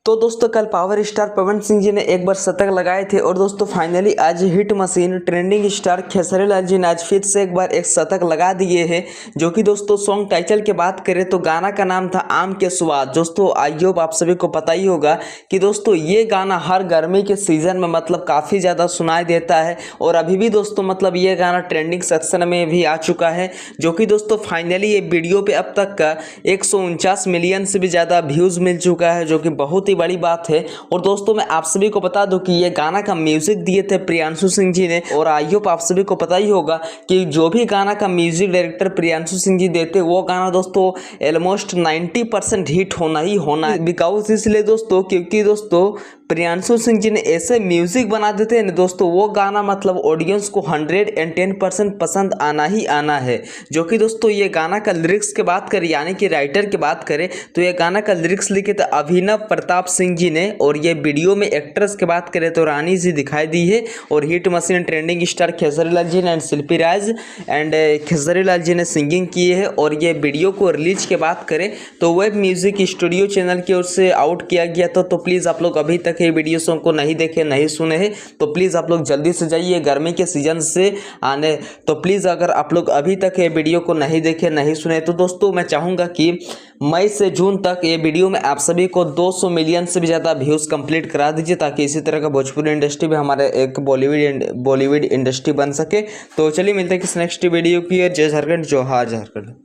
तो दोस्तों कल पावर स्टार पवन सिंह जी ने एक बार शतक लगाए थे और दोस्तों फाइनली आज hit machine trending star Khesari Lal ji ने आज फिर से एक बार एक शतक लगा दिए हैं। जो कि दोस्तों सॉन्ग टाइटल की बात करें तो गाना का नाम था आम के स्वाद। दोस्तों आई होप आप सभी को पता ही होगा कि दोस्तों ये गाना हर गर्मी के सीजन में मतलब काफ़ी ज़्यादा सुनाई देता है और अभी भी दोस्तों मतलब ये गाना ट्रेंडिंग सेक्शन में भी आ चुका है। जो कि दोस्तों फाइनली ये वीडियो पे अब तक का 149 मिलियन से भी ज़्यादा व्यूज़ मिल चुका है, जो कि बहुत बड़ी बात है। और दोस्तों मैं आप सभी को बता दूं कि ये गाना का म्यूजिक दिए थे प्रियांशु सिंह जी ने। और आई होप आप सभी को पता ही होगा कि जो भी गाना का म्यूजिक डायरेक्टर प्रियांशु सिंह जी देते वो गाना दोस्तों ऑलमोस्ट 90% हिट होना ही होना है। बिकॉज इसलिए दोस्तों क्योंकि दोस्तों प्रियांशु सिंह जी ने ऐसे म्यूजिक बना देते हैं ना दोस्तों, वो गाना मतलब ऑडियंस को 110% पसंद आना ही आना है। जो कि दोस्तों ये गाना का लिरिक्स की बात करें यानी कि राइटर की बात करें तो ये गाना का लिरिक्स लिखे थे अभिनव प्रताप सिंह जी ने। और ये वीडियो में एक्ट्रेस की बात करें तो रानी जी दिखाई दी है। और hit machine trending star Khesari Lal ji ने एंड शिल्पी राज एंड खेसारी लाल जी ने सिंगिंग की है। और ये वीडियो को रिलीज की बात करें तो वेब म्यूजिक स्टूडियो चैनल की ओर से आउट किया गया था। तो प्लीज़ आप लोग अभी तक ये वीडियोस को नहीं देखे नहीं सुने हैं तो प्लीज़ आप लोग जल्दी से जाइए गर्मी के सीजन से आने। तो प्लीज़ अगर आप लोग अभी तक ये वीडियो को नहीं देखे नहीं सुने तो दोस्तों मैं चाहूँगा कि मई से जून तक ये वीडियो में आप सभी को 200 मिलियन से भी ज़्यादा व्यूज़ कंप्लीट करा दीजिए ताकि इसी तरह का भोजपुरी इंडस्ट्री भी हमारे एक बॉलीवुड इंडस्ट्री बन सके। तो चलिए मिलते हैं किस नेक्स्ट वीडियो की। जय झारखंड, जोहार झारखंड।